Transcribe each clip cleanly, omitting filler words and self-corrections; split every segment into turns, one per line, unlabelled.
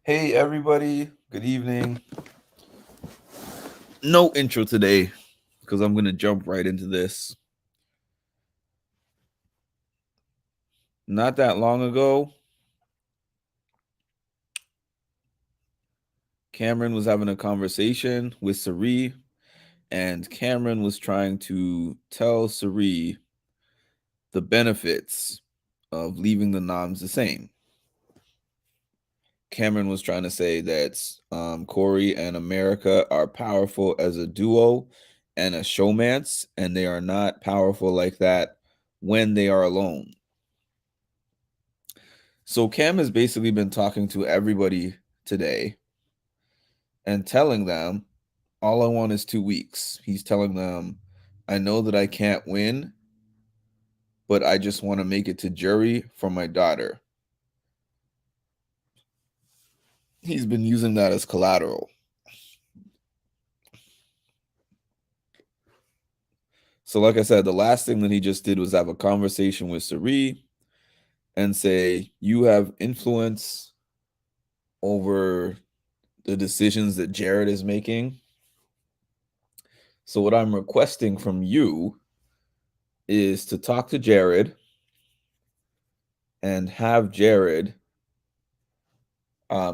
Hey everybody, good evening. No intro today because I'm going to jump right into this. Not that long ago, Cameron was having a conversation with Cirie, and Cameron was trying to tell Cirie the benefits of leaving the noms the same. Cameron was trying to say that Corey and America are powerful as a duo and a showmance, and they are not powerful like that when they are alone. So Cam has basically been talking to everybody today and telling them, all I want is 2 weeks. He's telling them, I know that I can't win, but I just want to make it to jury for my daughter. He's been using that as collateral. So, like I said, the last thing that he just did was have a conversation with Cirie and say, you have influence over the decisions that Jared is making. So, what I'm requesting from you is to talk to Jared and have Jared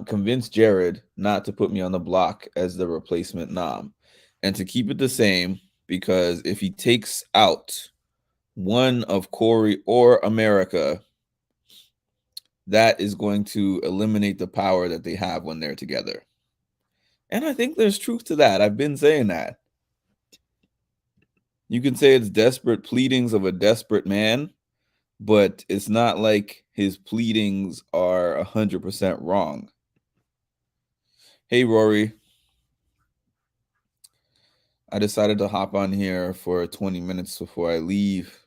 convince Jared not to put me on the block as the replacement nom and to keep it the same, because if he takes out one of Corey or America, that is going to eliminate the power that they have when they're together. And I think there's truth to that. I've been saying that. You can say it's desperate pleadings of a desperate man, but it's not like his pleadings are 100% wrong. Hey, Rory. I decided to hop on here for 20 minutes before I leave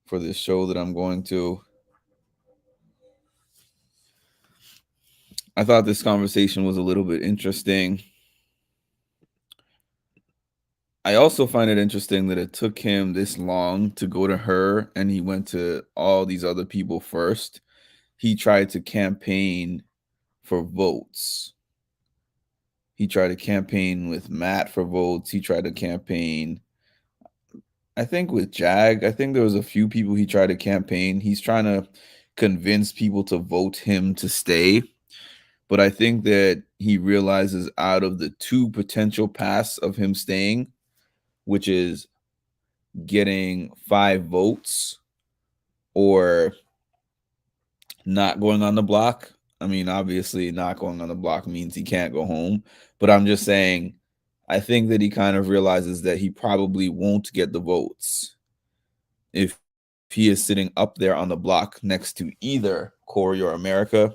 for this show that I'm going to. I thought this conversation was a little bit interesting. I also find it interesting that it took him this long to go to her and he went to all these other people first. He tried to campaign for votes. He tried to campaign with Matt for votes. He tried to campaign, I think, with Jag. I think there was a few people he tried to campaign. He's trying to convince people to vote him to stay. But I think that he realizes out of the two potential paths of him staying, which is getting 5 votes or not going on the block. I mean, obviously, not going on the block means he can't go home. But I'm just saying, I think that he kind of realizes that he probably won't get the votes if he is sitting up there on the block next to either Corey or America.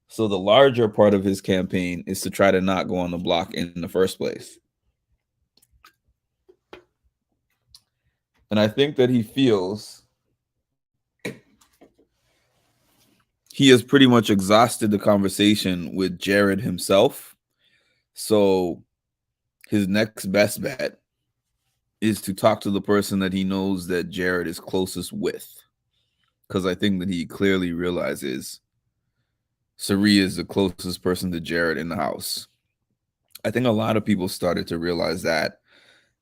So the larger part of his campaign is to try to not go on the block in the first place. And I think that he feels he has pretty much exhausted the conversation with Jared himself. So his next best bet is to talk to the person that he knows that Jared is closest with. Because I think that he clearly realizes Cirie is the closest person to Jared in the house. I think a lot of people started to realize that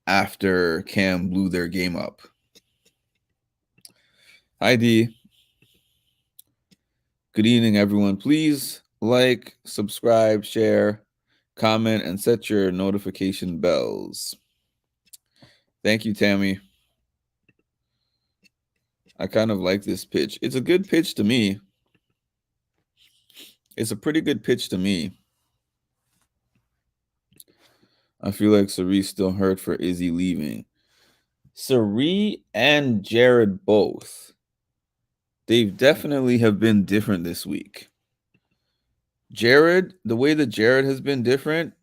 after Cam blew their game up. Hi, D. Good evening, everyone. Please like, subscribe, share, comment, and set your notification bells. Thank you, Tammy. I kind of like this pitch. It's a good pitch to me. It's a pretty good pitch to me. I feel like Cirie's still hurt for Izzy leaving. Cirie and Jared both. They definitely have been different this week. Jared, the way that Jared has been different,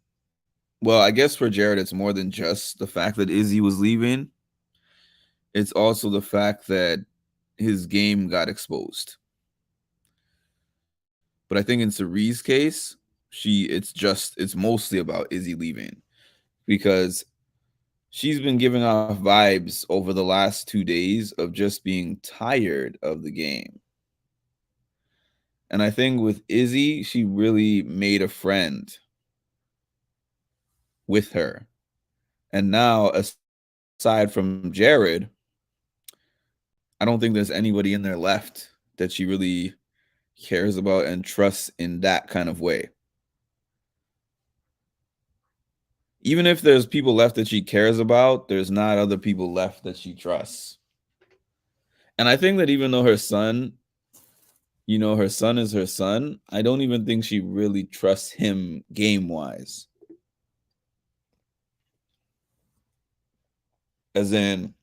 well, I guess for Jared, it's more than just the fact that Izzy was leaving. It's also the fact that his game got exposed. But I think in Cirie's case, it's mostly about Izzy leaving because she's been giving off vibes over the last 2 days of just being tired of the game. And I think with Izzy, she really made a friend with her. And now, aside from Jared, I don't think there's anybody in there left that she really cares about and trusts in that kind of way. Even if there's people left that she cares about, there's not other people left that she trusts. And I think that even though her son, her son is her son, I don't even think she really trusts him game wise. As in,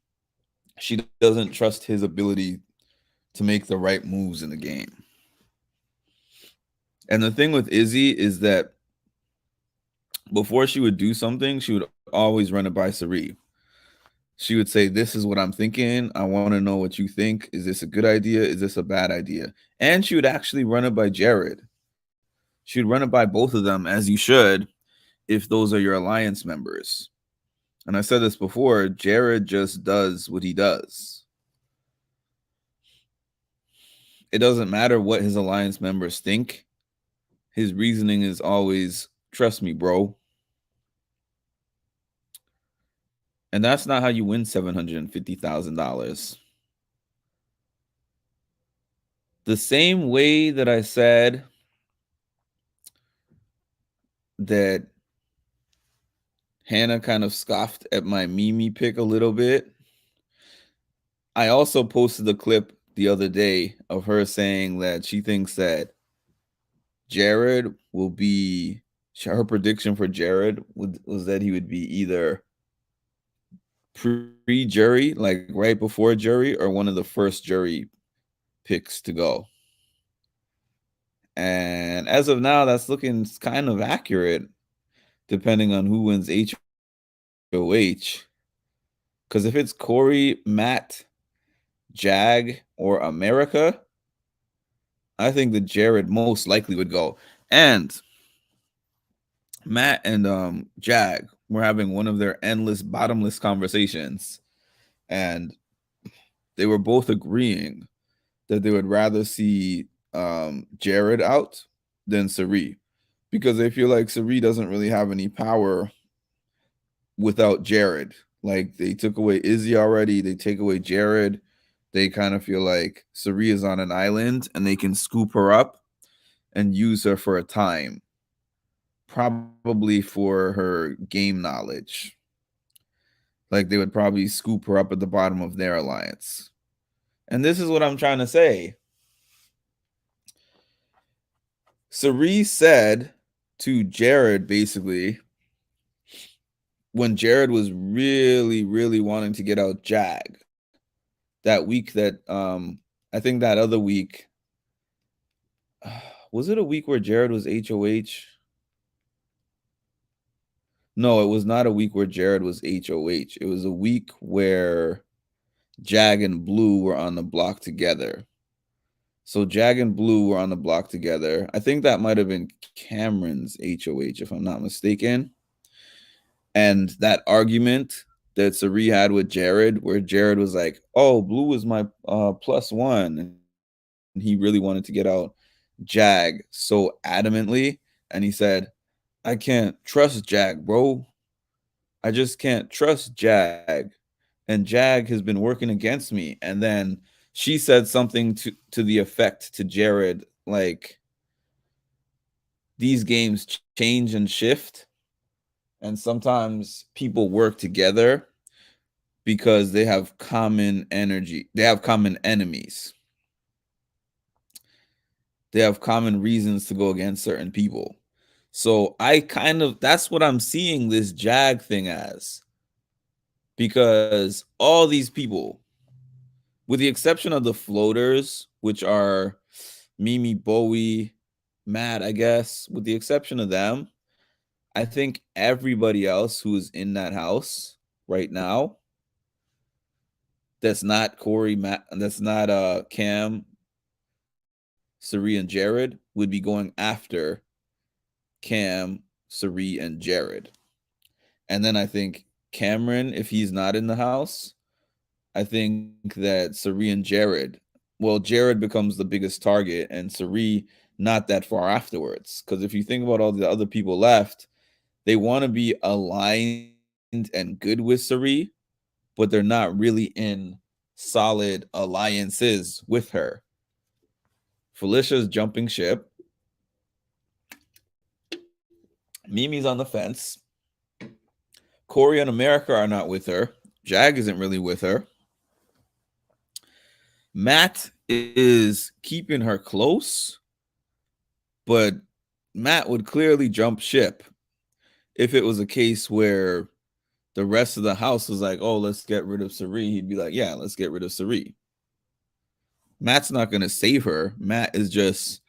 she doesn't trust his ability to make the right moves in the game. And the thing with Izzy is that before she would do something, she would always run it by Cirie. She would say, "This is what I'm thinking. I want to know what you think. Is this a good idea? Is this a bad idea?" And she would actually run it by Jared. She would run it by both of them, as you should, if those are your alliance members. And I said this before, Jared just does what he does. It doesn't matter what his alliance members think. His reasoning is always, trust me, bro. And that's not how you win $750,000. The same way that I said that Hannah kind of scoffed at my Mimi pick a little bit, I also posted the clip the other day of her saying that she thinks that Jared will be, her prediction for Jared was that he would be either pre-jury, like right before jury, or one of the first jury picks to go. And as of now, that's looking kind of accurate, depending on who wins HOH. Because if it's Corey, Matt, Jag, or America, I think that Jared most likely would go. And Matt and Jag were having one of their endless, bottomless conversations, and they were both agreeing that they would rather see Jared out than Cirie, because they feel like Cirie doesn't really have any power without Jared. Like, they took away Izzy already, they take away Jared. They kind of feel like Cirie is on an island and they can scoop her up and use her for a time, probably for her game knowledge. Like, they would probably scoop her up at the bottom of their alliance. And this is what I'm trying to say. Cirie said to Jared, basically, when Jared was really, really wanting to get out Jag, that week that I think that other week, was it a week where Jared was HOH? No, it was not a week where Jared was HOH. It was a week where Jag and Blue were on the block together. So Jag and Blue were on the block together. I think that might have been Cameron's HOH, if I'm not mistaken. And that argument that Cirie had with Jared, where Jared was like, "Oh, Blue was my +1," and he really wanted to get out Jag so adamantly, and he said, "I can't trust Jag, bro. I just can't trust Jag, and Jag has been working against me." And then she said something to the effect to Jared, like, these games change and shift, and sometimes people work together because they have common energy. They have common enemies. They have common reasons to go against certain people. So that's what I'm seeing this Jag thing as. Because all these people, with the exception of the floaters, which are Mimi, Bowie, Matt, I guess, with the exception of them, I think everybody else who is in that house right now, that's not Corey, Matt, that's not Cam, Cirie, and Jared, would be going after Cam, Cirie, and Jared. And then I think Cameron, if he's not in the house, I think that Cirie and Jared well, Jared becomes the biggest target, and Cirie not that far afterwards. Because if you think about all the other people left, they want to be aligned and good with Cirie, but they're not really in solid alliances with her. Felicia's jumping ship. Mimi's on the fence. Corey and America are not with her. Jag isn't really with her. Matt is keeping her close, but Matt would clearly jump ship if it was a case where the rest of the house was like, oh, let's get rid of Cirie. He'd be like, yeah, let's get rid of Cirie. Matt's not going to save her. Matt is just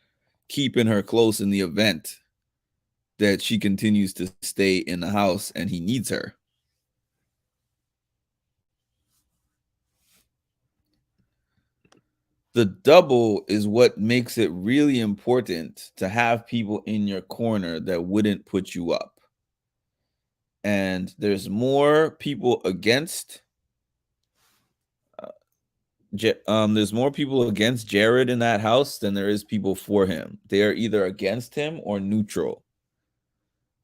keeping her close in the event that she continues to stay in the house and he needs her. The double is what makes it really important to have people in your corner that wouldn't put you up. And there's more people against there's more people against Jared in that house than there is people for him. They are either against him or neutral.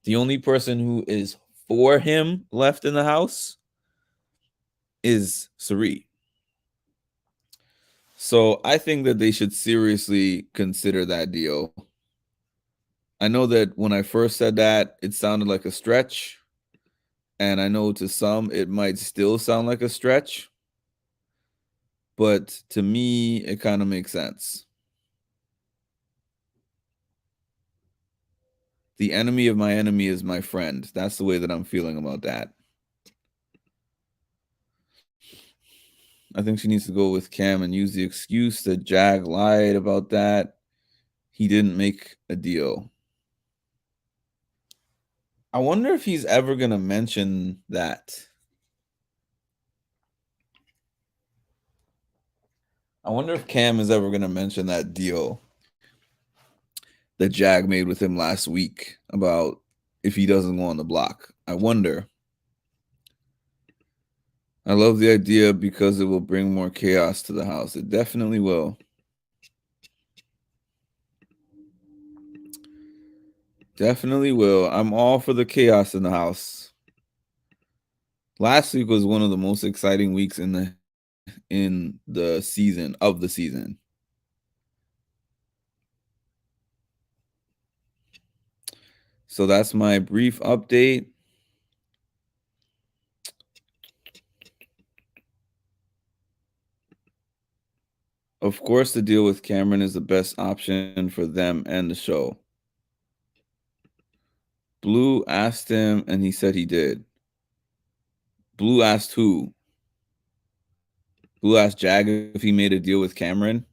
The only person who is for him left in the house is Cirie. So I think that they should seriously consider that deal. I know that when I first said that, it sounded like a stretch. And I know to some, it might still sound like a stretch. But to me, it kind of makes sense. The enemy of my enemy is my friend. That's the way that I'm feeling about that. I think she needs to go with Cam and use the excuse that Jag lied about that. He didn't make a deal. I wonder if he's ever going to mention that. I wonder if Cam is ever going to mention that deal that Jag made with him last week about if he doesn't go on the block. I wonder. I love the idea because it will bring more chaos to the house. It definitely will. Definitely will. I'm all for the chaos in the house. Last week was one of the most exciting weeks in the season. So that's my brief update. Of course, the deal with Cameron is the best option for them and the show. Blue asked him, and he said he did. Blue asked who? Blue asked Jag if he made a deal with Cameron.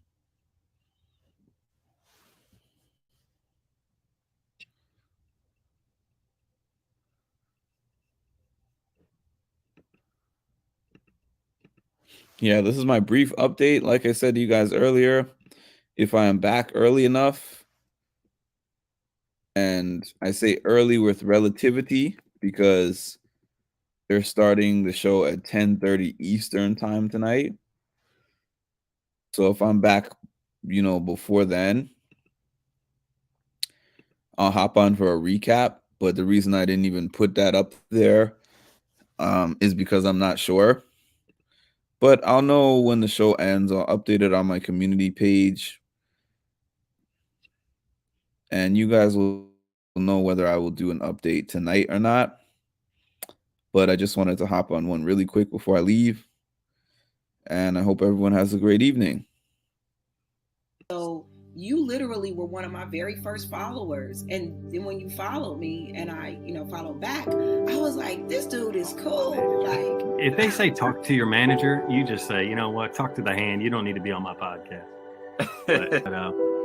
Yeah, this is my brief update. Like I said to you guys earlier, if I am back early enough, and I say early with relativity because they're starting the show at 10:30 Eastern time tonight. So if I'm back, before then, I'll hop on for a recap. But the reason I didn't even put that up there is because I'm not sure. But I'll know when the show ends. I'll update it on my community page. And you guys will know whether I will do an update tonight or not. But I just wanted to hop on one really quick before I leave. And I hope everyone has a great evening.
So you literally were one of my very first followers. And then when you followed me and I, followed back, I was like, this dude is cool. Like,
if they say talk to your manager, you just say, you know what, talk to the hand. You don't need to be on my podcast. But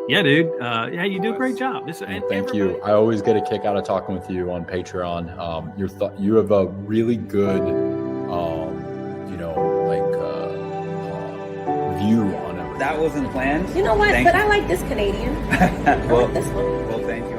yeah, dude. Yeah, you do a great job.
Thank you. I always get a kick out of talking with you on Patreon. You have a really good, view on it.
That wasn't planned.
You know what? But I like this Canadian.
Well, I like this one. Well, thank you.